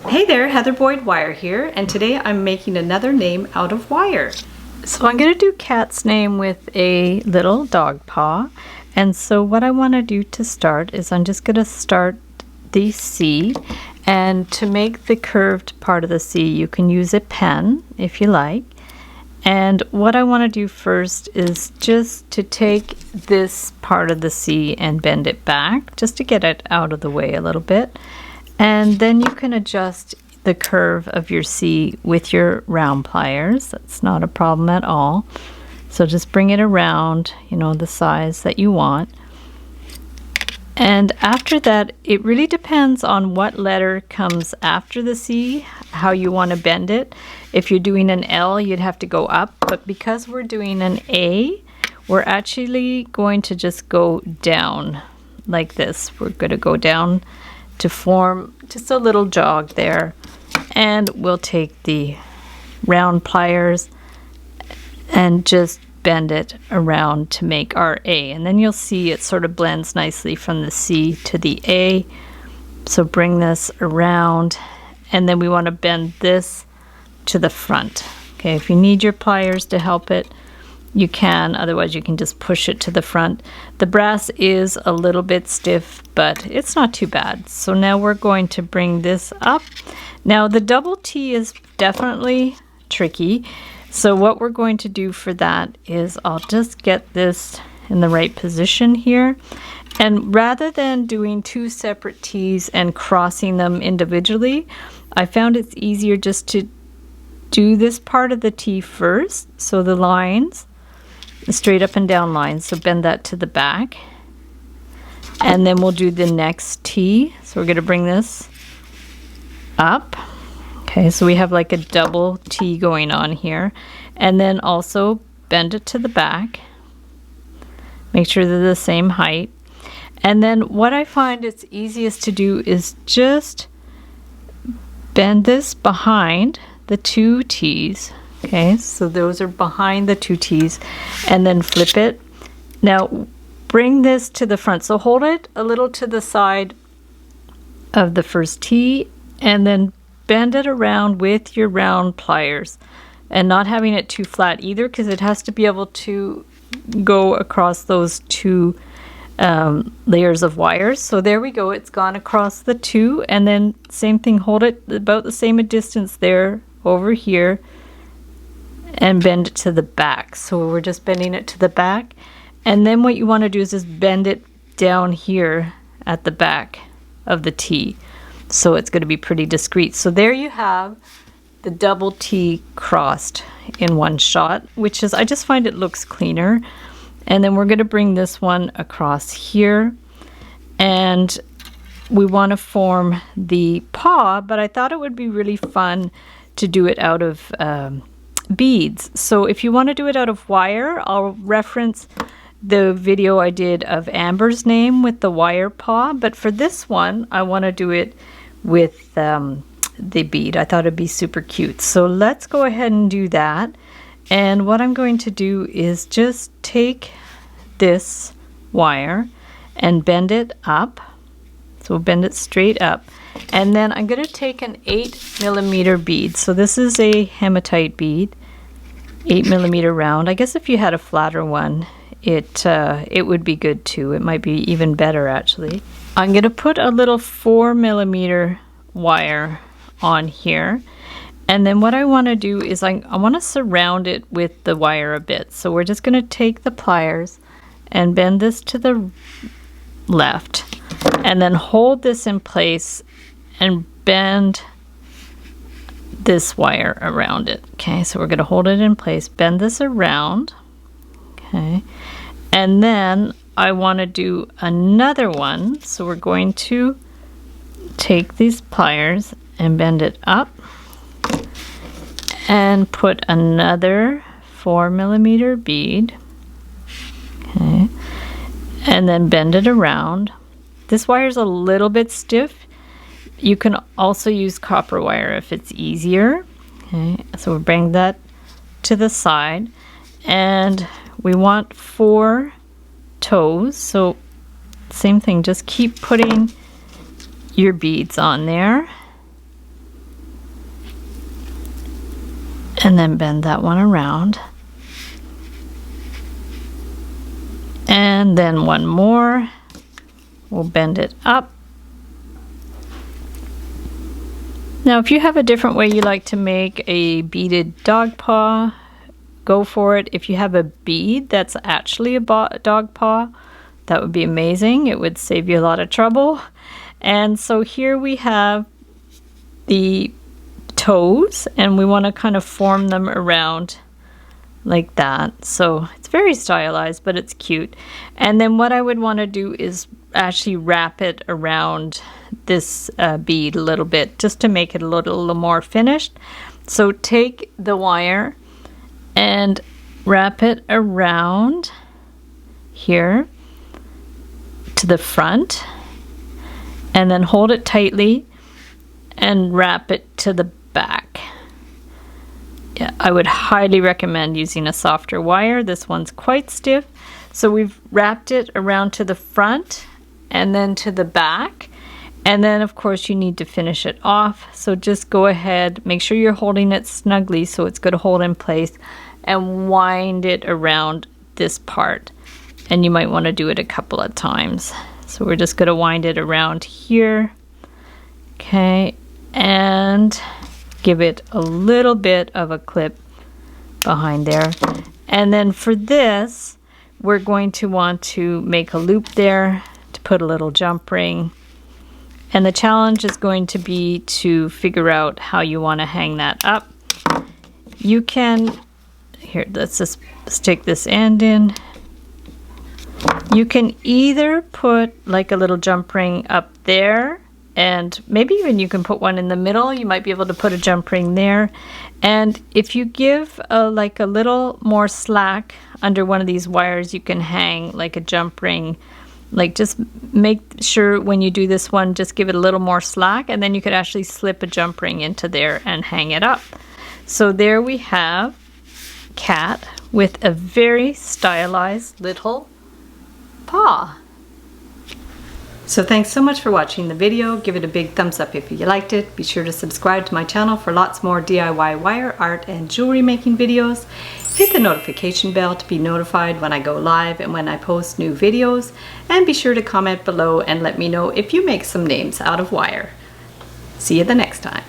Hey there, Heather Boyd Wire here, and today I'm making another name out of wire. So I'm going to do Catt's name with a little dog paw. And so what I want to do to start is I'm just going to start the C, and to make the curved part of the C you can use a pen if you like. And what I want to do first is just to take this part of the C and bend it back just to get it out of the way a little bit. And then you can adjust the curve of your C with your round pliers. That's not a problem at all. So just bring it around, the size that you want. And after that, it really depends on what letter comes after the C, how you want to bend it. If you're doing an L, you'd have to go up. But because we're doing an A, we're actually going to just go down like this. We're going to go down to form just a little jog there, and we'll take the round pliers and just bend it around to make our A, and then you'll see it sort of blends nicely from the C to the A. So bring this around, and then we want to bend this to the front. Okay, if you need your pliers to help it, you can, otherwise you can just push it to the front. The brass is a little bit stiff, but it's not too bad. So now we're going to bring this up. Now the double T is definitely tricky. So what we're going to do for that is I'll just get this in the right position here. And rather than doing two separate T's and crossing them individually, I found it's easier just to do this part of the T first. So the lines, straight up and down lines, so bend that to the back, and then we'll do the next T. So we're going to bring this up. Okay, so we have like a double T going on here, and then also bend it to the back, make sure they're the same height. And then what I find it's easiest to do is just bend this behind the two T's. Okay, so those are behind the two T's, and then flip it. Now bring this to the front. So hold it a little to the side of the first T, and then bend it around with your round pliers, and not having it too flat either, because it has to be able to go across those two layers of wires. So there we go, it's gone across the two, and then same thing, hold it about the same distance there over here, and bend it to the back. So we're just bending it to the back, and then what you want to do is just bend it down here at the back of the T, so it's going to be pretty discreet. So there you have the double T crossed in one shot, which is, I just find it looks cleaner. And then we're going to bring this one across here, and we want to form the paw, but I thought it would be really fun to do it out of beads. So if you want to do it out of wire, I'll reference the video I did of Amber's name with the wire paw, but for this one I want to do it with the bead. I thought it'd be super cute. So let's go ahead and do that. And what I'm going to do is just take this wire and bend it up. So we'll bend it straight up. And then I'm going to take an 8mm bead. So this is a hematite bead, 8mm round. I guess if you had a flatter one, it would be good too. It might be even better actually. I'm going to put a little 4mm wire on here. And then what I want to do is I want to surround it with the wire a bit. So we're just going to take the pliers and bend this to the left, and then hold this in place and bend this wire around it. Okay, so we're going to hold it in place, bend this around. Okay, and then I want to do another one. So we're going to take these pliers and bend it up, and put another 4mm bead. Okay, and then bend it around. This wire is a little bit stiff. You can also use copper wire if it's easier. Okay, so we'll bring that to the side, and we want 4 toes. So same thing, just keep putting your beads on there. And then bend that one around. And then one more. We'll bend it up. Now if you have a different way you like to make a beaded dog paw, go for it. If you have a bead that's actually a dog paw, that would be amazing. It would save you a lot of trouble. And so here we have the toes, and we want to kind of form them around like that. So it's very stylized, but it's cute. And then what I would want to do is actually wrap it around this bead a little bit, just to make it a little more finished. So take the wire and wrap it around here to the front, and then hold it tightly and wrap it to the back. Yeah, I would highly recommend using a softer wire. This one's quite stiff. So we've wrapped it around to the front and then to the back. And then of course you need to finish it off. So just go ahead, make sure you're holding it snugly so it's going to hold in place, and wind it around this part. And you might want to do it a couple of times. So we're just going to wind it around here. Okay, and give it a little bit of a clip behind there. And then for this, we're going to want to make a loop there to put a little jump ring. And the challenge is going to be to figure out how you want to hang that up. You can, here, let's just stick this end in. You can either put like a little jump ring up there, and maybe even you can put one in the middle. You might be able to put a jump ring there. And if you give like a little more slack under one of these wires, you can hang like a jump ring. Like just make sure when you do this one, just give it a little more slack, and then you could actually slip a jump ring into there and hang it up. So there we have Catt with a very stylized little paw. So thanks so much for watching the video. Give it a big thumbs up if you liked it. Be sure to subscribe to my channel for lots more DIY wire art and jewelry making videos. Hit the notification bell to be notified when I go live and when I post new videos. And be sure to comment below and let me know if you make some names out of wire. See you the next time.